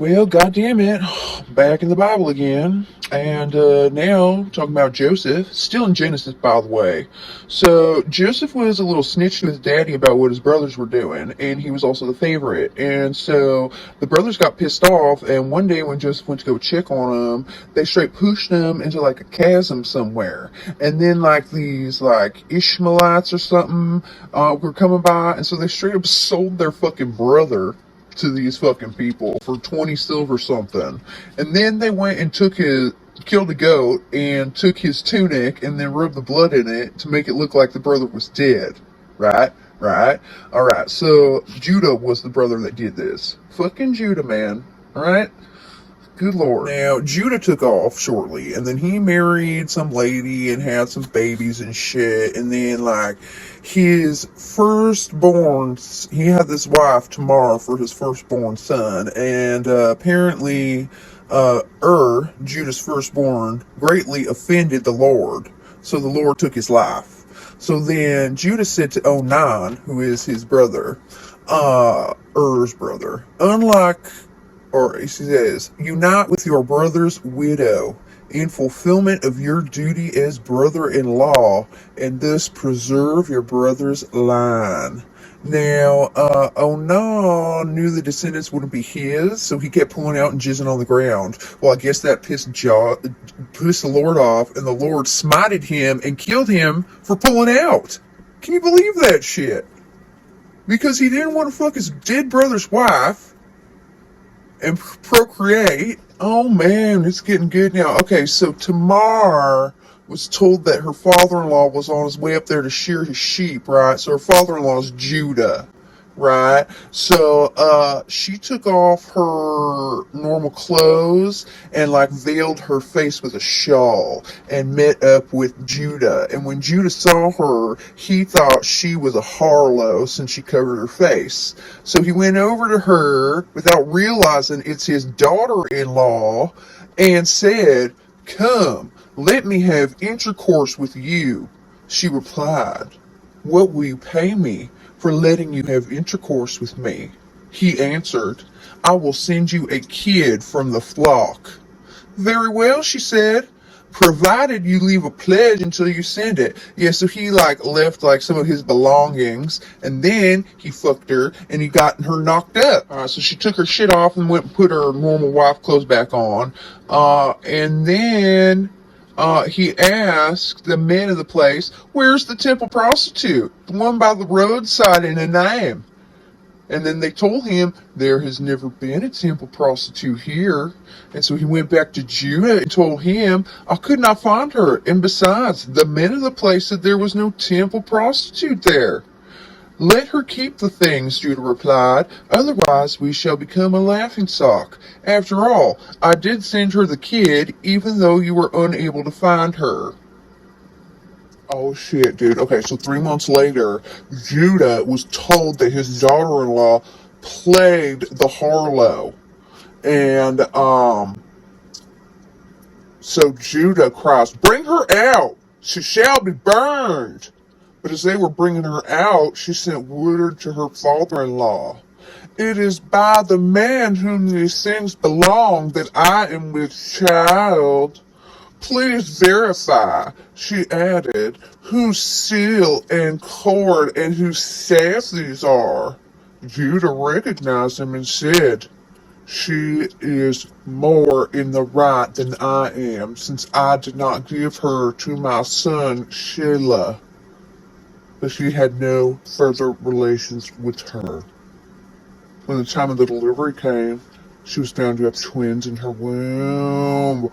Well, goddamn it, back in the Bible again, and now talking about Joseph, still in Genesis, by the way. So Joseph was a little snitch to his daddy about what his brothers were doing, and he was also the favorite. And so the brothers got pissed off, and one day when Joseph went to go check on them, they straight pushed them into like a chasm somewhere. And then like these like Ishmaelites or something were coming by, and so they straight up sold their fucking brother to these fucking people for 20 silver something. And then they went and killed a goat and took his tunic and then rubbed the blood in it to make it look like the brother was dead. Right? Right? Alright, so Judah was the brother that did this. Fucking Judah, man. Alright? Good Lord. Now, Judah took off shortly, and then he married some lady and had some babies and shit, and then, like, his firstborn, he had this wife, Tamar, for his firstborn son, and apparently, Judah's firstborn, greatly offended the Lord, so the Lord took his life. So then Judah said to Onan, who is his brother, Er's brother, he says, unite with your brother's widow in fulfillment of your duty as brother-in-law, and thus preserve your brother's line. Now, Onan knew the descendants wouldn't be his, so he kept pulling out and jizzing on the ground. Well, I guess that pissed the Lord off, and the Lord smited him and killed him for pulling out. Can you believe that shit? Because he didn't want to fuck his dead brother's wife and procreate. Oh man, it's getting good now. Okay, so Tamar was told that her father-in-law was on his way up there to shear his sheep, right? So her father-in-law is Judah, right? So she took off her normal clothes and like veiled her face with a shawl and met up with Judah. And when Judah saw her, he thought she was a harlot since she covered her face. So he went over to her without realizing it's his daughter-in-law and said, "Come, let me have intercourse with you." She replied, "What will you pay me for letting you have intercourse with me?" He answered, "I will send you a kid from the flock." "Very well," she said, "provided you leave a pledge until you send it." Yeah, so he like left like some of his belongings, and then he fucked her and he got her knocked up. So she took her shit off and went and put her normal wife clothes back on. And then he asked the men of the place, "Where's the temple prostitute? The one by the roadside in Enaim?" And then they told him, "There has never been a temple prostitute here." And so he went back to Judah and told him, "I could not find her. And besides, the men of the place said there was no temple prostitute there." "Let her keep the things," Judah replied. "Otherwise we shall become a laughingstock. After all, I did send her the kid, even though you were unable to find her." Oh shit, dude. Okay, so 3 months later, Judah was told that his daughter-in-law plagued the harlot. And, so Judah cries, "Bring her out! She shall be burned!" But as they were bringing her out, she sent word to her father-in-law, "It is by the man whom these things belong that I am with child. Please verify," she added, "whose seal and cord and whose staff these are." Judah recognized him and said, "She is more in the right than I am, since I did not give her to my son Shelah." But she had no further relations with her. When the time of the delivery came, she was found to have twins in her womb.